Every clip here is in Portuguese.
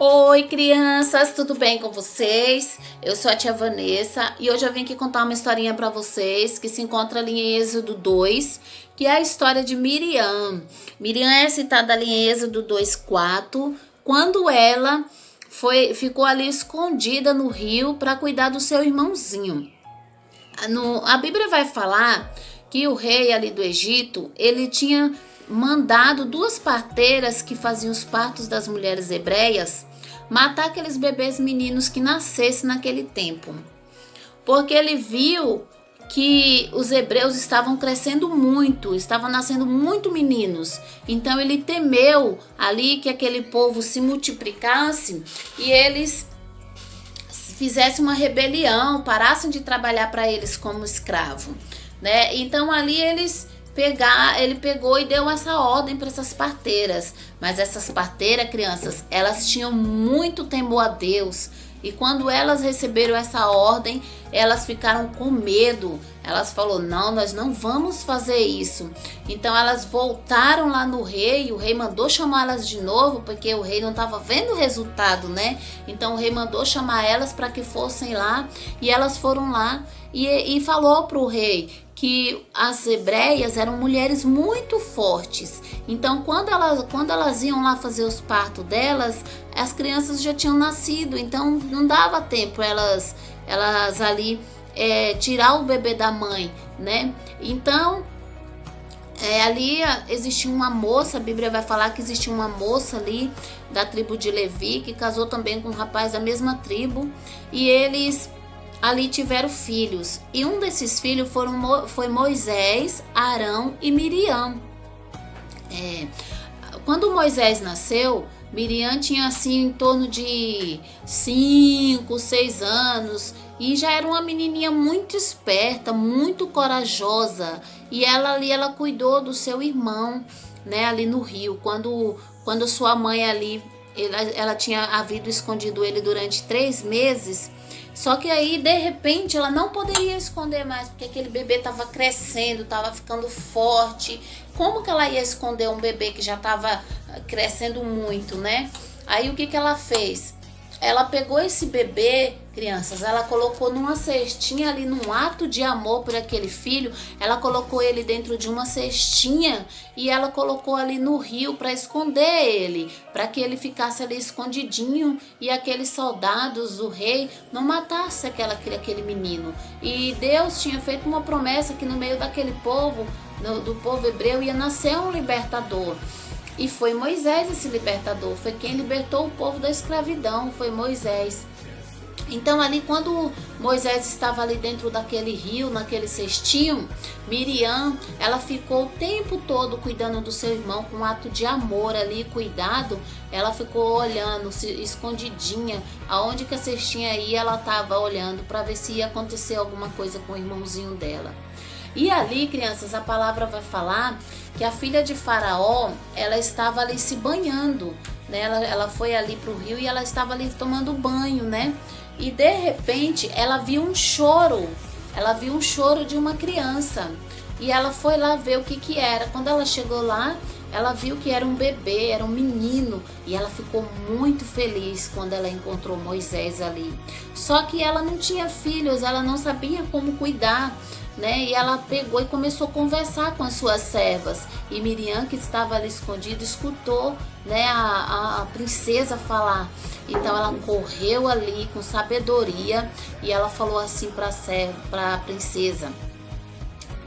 Oi, crianças, tudo bem com vocês? Eu sou a tia Vanessa e hoje eu vim aqui contar uma historinha para vocês que se encontra ali em Êxodo 2, que é a história de Miriam. Miriam é citada ali em Êxodo 2:4, quando ela ficou ali escondida no rio para cuidar do seu irmãozinho. A Bíblia vai falar que o rei ali do Egito, ele tinha mandado duas parteiras que faziam os partos das mulheres hebreias matar aqueles bebês meninos que nascessem naquele tempo. Porque ele viu que os hebreus estavam crescendo muito, estavam nascendo muito meninos. Então ele temeu ali que aquele povo se multiplicasse e eles fizessem uma rebelião, parassem de trabalhar para eles como escravo, né? Então ali ele pegou e deu essa ordem para essas parteiras. Mas essas parteiras, crianças, elas tinham muito temor a Deus. E quando elas receberam essa ordem, elas ficaram com medo. Elas falaram, não, nós não vamos fazer isso. Então elas voltaram lá no rei, o rei mandou chamá-las de novo, porque o rei não estava vendo o resultado, né? Então o rei mandou chamar elas para que fossem lá, e elas foram lá e falou para o rei que as hebreias eram mulheres muito fortes. Então quando elas iam lá fazer os partos delas, as crianças já tinham nascido, então não dava tempo elas ali tirar o bebê da mãe, né? Então ali existia uma moça, a Bíblia vai falar que existia uma moça ali da tribo de Levi que casou também com um rapaz da mesma tribo, e eles ali tiveram filhos, e um desses filhos foi Moisés, Arão e Miriam. Quando Moisés nasceu, Miriam tinha assim em torno de 5, 6 anos, e já era uma menininha muito esperta, muito corajosa, e ela cuidou do seu irmão, né, ali no rio, quando sua mãe ali, ela tinha havido escondido ele durante 3 meses. Só que aí, de repente, ela não poderia esconder mais, porque aquele bebê estava crescendo, estava ficando forte. Como que ela ia esconder um bebê que já estava crescendo muito, né? Aí o que ela fez? Ela pegou esse bebê, crianças, ela colocou numa cestinha ali, num ato de amor por aquele filho, ela colocou ele dentro de uma cestinha e ela colocou ali no rio para esconder ele, para que ele ficasse ali escondidinho e aqueles soldados do rei não matassem aquele menino. E Deus tinha feito uma promessa que no meio daquele povo, do povo hebreu, ia nascer um libertador. E foi Moisés esse libertador, foi quem libertou o povo da escravidão, foi Moisés. Então ali quando Moisés estava ali dentro daquele rio, naquele cestinho, Miriam, ela ficou o tempo todo cuidando do seu irmão, com um ato de amor ali, cuidado. Ela ficou olhando, escondidinha, aonde que a cestinha ia, ela estava olhando para ver se ia acontecer alguma coisa com o irmãozinho dela. E ali, crianças, a palavra vai falar que a filha de Faraó, ela estava ali se banhando, né? Ela foi ali para o rio e ela estava ali tomando banho, né? E de repente ela viu um choro de uma criança, e ela foi lá ver o que era. Quando ela chegou lá, ela viu que era um bebê, era um menino, e ela ficou muito feliz quando ela encontrou Moisés ali. Só que ela não tinha filhos, ela não sabia como cuidar, né? E ela pegou e começou a conversar com as suas servas, e Miriam, que estava ali escondida, escutou, né, a princesa falar. Então ela correu ali com sabedoria e ela falou assim para a princesa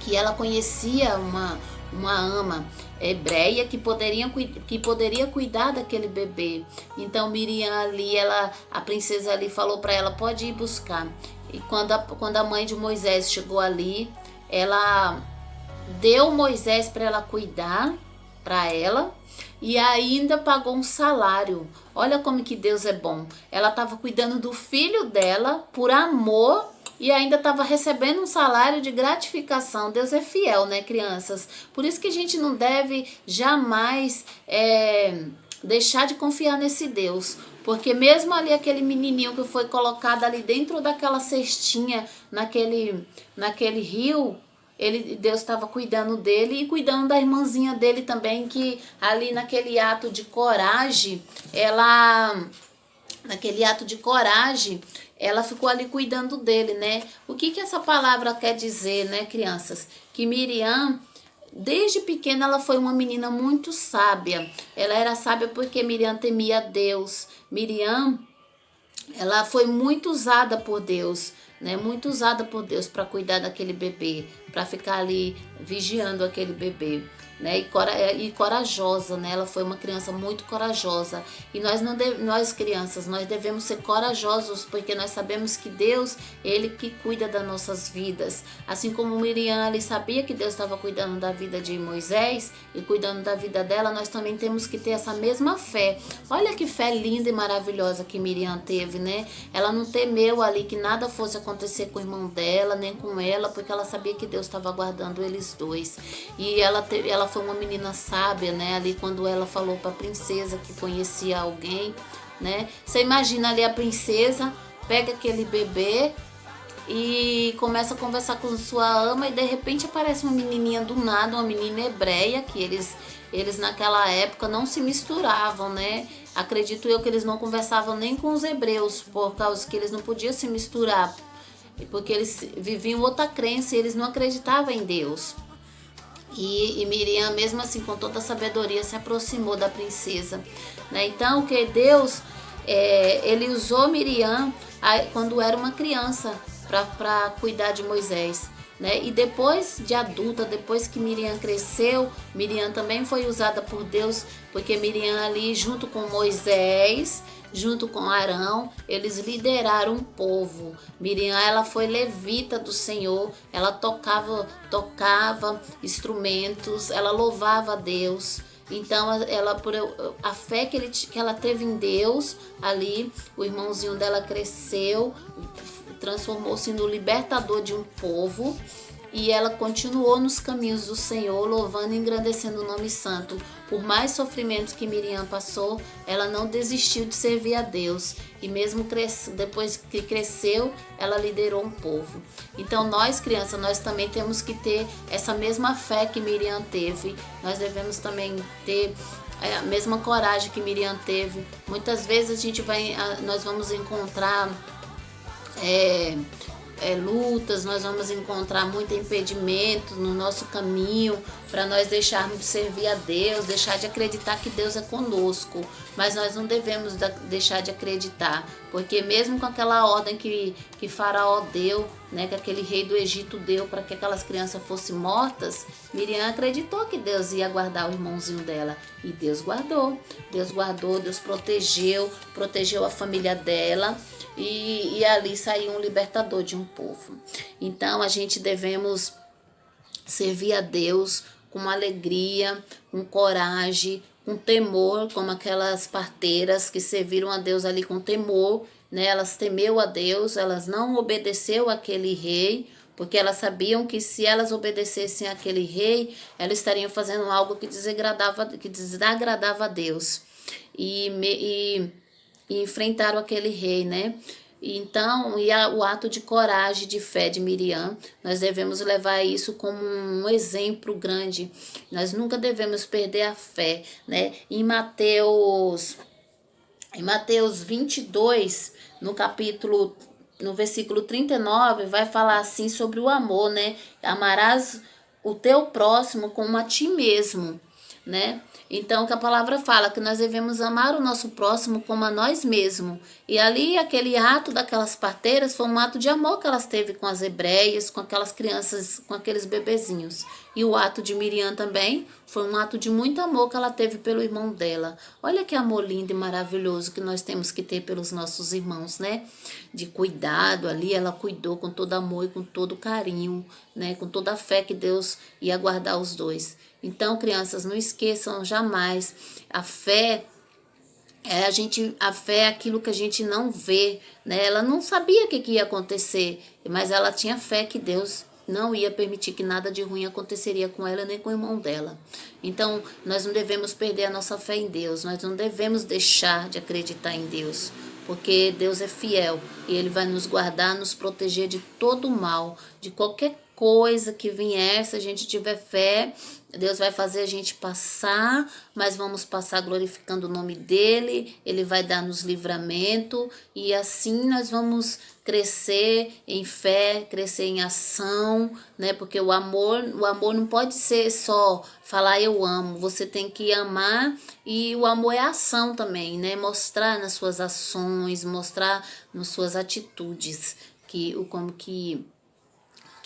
que ela conhecia uma ama hebreia que poderia cuidar daquele bebê. Então Miriam ali, a princesa ali falou para ela, pode ir buscar. E quando a mãe de Moisés chegou ali, ela deu Moisés para ela cuidar, para ela, e ainda pagou um salário. Olha como que Deus é bom. Ela estava cuidando do filho dela por amor e ainda estava recebendo um salário de gratificação. Deus é fiel, né, crianças? Por isso que a gente não deve jamais deixar de confiar nesse Deus. Porque mesmo ali aquele menininho que foi colocado ali dentro daquela cestinha, naquele rio, Deus estava cuidando dele e cuidando da irmãzinha dele também, que ali naquele ato de coragem, ela naquele ato de coragem, ela ficou ali cuidando dele, né? O que que essa palavra quer dizer, né, crianças? Que Miriam, desde pequena, ela foi uma menina muito sábia. Ela era sábia porque Miriam temia Deus. Miriam, ela foi muito usada por Deus, né? Muito usada por Deus para cuidar daquele bebê, para ficar ali vigiando aquele bebê, né? E corajosa, né? Ela foi uma criança muito corajosa. E nós não nós crianças, nós devemos ser corajosos, porque nós sabemos que Deus, ele que cuida das nossas vidas. Assim como Miriam ali sabia que Deus estava cuidando da vida de Moisés e cuidando da vida dela, nós também temos que ter essa mesma fé. Olha que fé linda e maravilhosa que Miriam teve, né? Ela não temeu ali que nada fosse acontecer com o irmão dela, nem com ela, porque ela sabia que Deus estava guardando eles dois. E ela foi uma menina sábia, né? Ali quando ela falou para a princesa que conhecia alguém, né? Você imagina ali a princesa pega aquele bebê e começa a conversar com sua ama, e de repente aparece uma menininha do nada, uma menina hebreia, que eles naquela época não se misturavam, né? Acredito eu que eles não conversavam nem com os hebreus, por causa que eles não podiam se misturar, porque eles viviam outra crença e eles não acreditavam em Deus. E Miriam, mesmo assim, com toda a sabedoria, se aproximou da princesa, né? Então, que Deus, ele usou Miriam quando era uma criança para cuidar de Moisés, né? E depois de adulta, depois que Miriam cresceu, Miriam também foi usada por Deus, porque Miriam ali, junto com Moisés, junto com Arão, eles lideraram um povo. Miriam, ela foi levita do Senhor, ela tocava instrumentos, ela louvava a Deus. Então, por a fé que ela teve em Deus, ali, o irmãozinho dela cresceu, transformou-se no libertador de um povo, e ela continuou nos caminhos do Senhor, louvando e engrandecendo o nome santo. Por mais sofrimentos que Miriam passou, ela não desistiu de servir a Deus. E mesmo depois que cresceu, ela liderou um povo. Então nós, crianças, nós também temos que ter essa mesma fé que Miriam teve. Nós devemos também ter a mesma coragem que Miriam teve. Muitas vezes nós vamos encontrar lutas, nós vamos encontrar muito impedimento no nosso caminho para nós deixarmos de servir a Deus, deixar de acreditar que Deus é conosco. Mas nós não devemos deixar de acreditar, porque mesmo com aquela ordem que Faraó deu, né, que aquele rei do Egito deu para que aquelas crianças fossem mortas, Miriam acreditou que Deus ia guardar o irmãozinho dela, e Deus guardou, Deus protegeu a família dela. E ali saiu um libertador de um povo. Então a gente devemos servir a Deus com alegria, com coragem, com temor, como aquelas parteiras que serviram a Deus ali com temor, né? Elas temeu a Deus, elas não obedeceu àquele rei, porque elas sabiam que se elas obedecessem àquele rei, elas estariam fazendo algo que desagradava a Deus. E enfrentaram aquele rei, né? Então, o ato de coragem, de fé de Miriam, nós devemos levar isso como um exemplo grande. Nós nunca devemos perder a fé, né? Em Mateus 22, no versículo 39, vai falar assim sobre o amor, né? Amarás o teu próximo como a ti mesmo, né? Então, que a palavra fala que nós devemos amar o nosso próximo como a nós mesmos. E ali, aquele ato daquelas parteiras foi um ato de amor que elas teve com as hebreias, com aquelas crianças, com aqueles bebezinhos. E o ato de Miriam também foi um ato de muito amor que ela teve pelo irmão dela. Olha que amor lindo e maravilhoso que nós temos que ter pelos nossos irmãos, né? De cuidado ali, ela cuidou com todo amor e com todo carinho, né? Com toda a fé que Deus ia guardar os dois. Então, crianças, não esqueçam jamais, a fé é aquilo que a gente não vê, né? Ela não sabia o que ia acontecer, mas ela tinha fé que Deus não ia permitir que nada de ruim aconteceria com ela nem com o irmão dela. Então, nós não devemos perder a nossa fé em Deus, nós não devemos deixar de acreditar em Deus, porque Deus é fiel e Ele vai nos guardar, nos proteger de todo o mal, de qualquer coisa que vier, se a gente tiver fé, Deus vai fazer a gente passar, mas vamos passar glorificando o nome dele, ele vai dar-nos livramento e assim nós vamos crescer em fé, crescer em ação, né? Porque o amor não pode ser só falar eu amo, você tem que amar e o amor é ação também, né? Mostrar nas suas ações, mostrar nas suas atitudes como que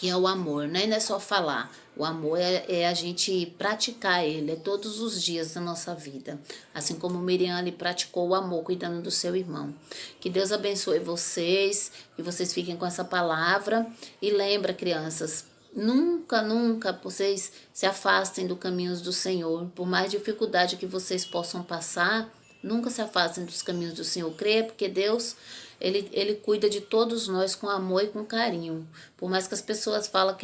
é o amor, né? Não é só falar. O amor é a gente praticar ele, é todos os dias da nossa vida. Assim como Miriam praticou o amor, cuidando do seu irmão. Que Deus abençoe vocês, que vocês fiquem com essa palavra. E lembra, crianças, nunca, nunca vocês se afastem do caminhos do Senhor. Por mais dificuldade que vocês possam passar, nunca se afastem dos caminhos do Senhor. Creia, porque Deus, ele cuida de todos nós com amor e com carinho. Por mais que as pessoas falam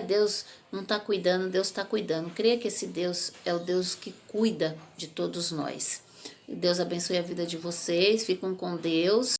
Deus não está cuidando, Deus está cuidando. Creia que esse Deus é o Deus que cuida de todos nós. Deus abençoe a vida de vocês. Fiquem com Deus.